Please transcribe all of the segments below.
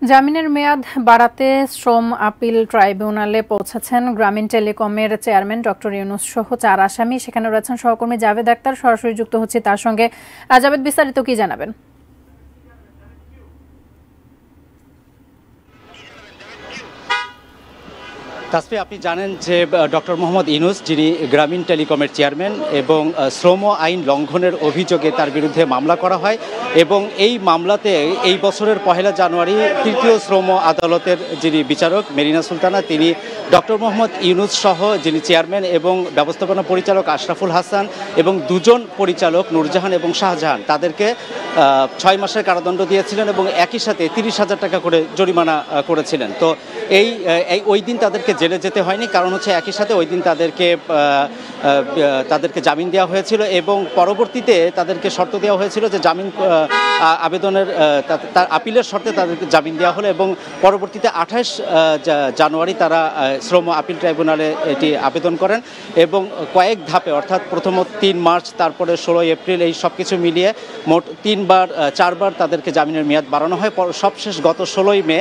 জামিনের মেয়াদ বাড়াতে শ্রম আপিল ট্রাইব্যুনালে পৌঁছেছেন গ্রামীণ টেলিকমের চেয়ারম্যান ডক্টর ইউনূস সহ 4 আসামি। সেখানে রয়েছেন সহকর্মী জাভেদ আক্তার। সরাসরি যুক্ত হচ্ছে তার সঙ্গে। জাভেদ, বিস্তারিত কি জানাবেন? তাসফি, আপনি জানেন যে ডক্টর মোহাম্মদ ইউনূস, যিনি গ্রামীণ টেলিকমের চেয়ারম্যান, এবং শ্রম আইন লঙ্ঘনের অভিযোগে তার বিরুদ্ধে মামলা করা হয় এবং এই মামলাতে এই বছরের 1 জানুয়ারি তৃতীয় শ্রম আদালতের যিনি বিচারক মেরিনা সুলতানা, তিনি ডক্টর মোহাম্মদ ইউনূস সহ যিনি চেয়ারম্যান এবং ব্যবস্থাপনা পরিচালক আশরাফুল হাসান এবং দুজন পরিচালক নূরজাহান এবং শাহজাহান, তাদেরকে 6 মাসের কারাদণ্ড দিয়েছিলেন এবং একই সাথে 30,000 টাকা করে জরিমানা করেছিলেন। তো ওই দিন তাদেরকে জেলে যেতে হয়নি, কারণ হচ্ছে একই সাথে ওই দিন তাদেরকে জামিন দেওয়া হয়েছিল এবং পরবর্তীতে তাদেরকে শর্ত দেওয়া হয়েছিল যে জামিন আবেদনের তার আপিলের শর্তে তাদেরকে জামিন দেওয়া হলো এবং পরবর্তীতে 28 জানুয়ারি তারা শ্রম আপিল ট্রাইব্যুনালে এটি আবেদন করেন এবং কয়েক ধাপে, অর্থাৎ প্রথমত 3 মার্চ, তারপরে 16 এপ্রিল, এই সব কিছু মিলিয়ে মোট 4বার তাদেরকে জামিনের মেয়াদ বাড়ানো হয়। সবশেষ গত 16 মে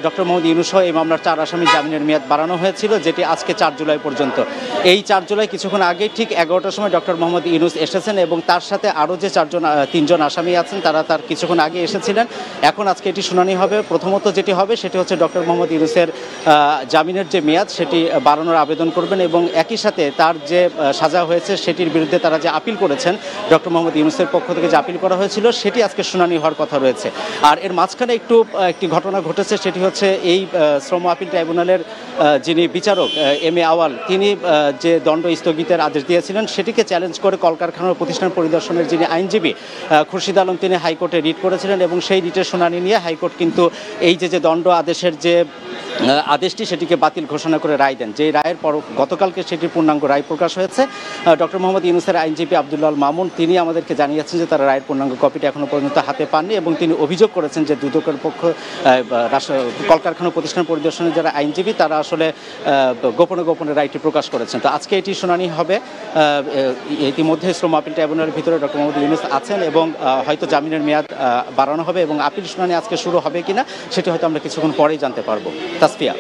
ডক্টর মোহাম্মদ ইউনূস সহ এই মামলার 4 আসামি জামিনের মেয়াদ বাড়ানো হয়েছিল, যেটি আজকে 4 জুলাই পর্যন্ত। এই 4 জুলাই কিছুক্ষণ আগে ঠিক 11টার সময় ডক্টর মোহাম্মদ ইউনূস এসেছেন এবং তার সাথে আরও যে 3জন আসামি আছেন তারা তার কিছুক্ষণ আগে এসেছিলেন। এখন আজকে এটি শুনানি হবে। প্রথমত যেটি হবে সেটি হচ্ছে ডক্টর মোহাম্মদ ইউনূসের জামিনের যে মেয়াদ সেটি বাড়ানোর আবেদন করবেন এবং একই সাথে তার যে সাজা হয়েছে সেটির বিরুদ্ধে তারা যে আপিল করেছেন, ডক্টর মোহাম্মদ ইউনূসের পক্ষ থেকে যে আপিল করা হয়েছিল, সেটি আজকে শুনানি হওয়ার কথা রয়েছে। আর এর মাঝখানে একটি ঘটনা ঘটেছে, সেটি হচ্ছে এই শ্রম আপিল ট্রাইব্যুনালের যিনি বিচারক এম এ আওয়াল, তিনি যে দণ্ড স্থগিতের আদেশ দিয়েছিলেন সেটিকে চ্যালেঞ্জ করে কলকারখানা ও প্রতিষ্ঠান পরিদর্শনের যিনি আইনজীবী খুরশিদ আলম, তিনি হাইকোর্টে রিট করেছিলেন এবং সেই রিটের শুনানি নিয়ে হাইকোর্ট কিন্তু এই যে দণ্ড আদেশের যে আদেশটি সেটিকে বাতিল ঘোষণা করে রায় দেন। যে রায়ের পর গতকালকে সেটির পূর্ণাঙ্গ রায় প্রকাশ হয়েছে। ডক্টর মোহাম্মদ ইউনূসের আইনজীবী আব্দুল্লাহ মামুন, তিনি আমাদেরকে জানিয়েছেন যে তারা রায়ের পূর্ণাঙ্গ কপিটা এখনো পর্যন্ত হাতে পাননি এবং তিনি অভিযোগ করেছেন যে দুদকের পক্ষ কলকারখানা প্রতিষ্ঠান পরিদর্শনের যারা আইনজীবী তারা আসলে গোপনে রায়টি প্রকাশ করেছেন। তো আজকে এটি শুনানি হবে। ইতিমধ্যে শ্রম আপিল ট্রাইব্যুনালের ভিতরে ডক্টর মোহাম্মদ ইউনূস আছেন এবং হয়তো জামিনের মেয়াদ বাড়ানো হবে এবং আপিল শুনানি আজকে শুরু হবে কিনা সেটি হয়তো আমরা কিছুক্ষণ পরেই জানতে পারবো। তাসফিয়া।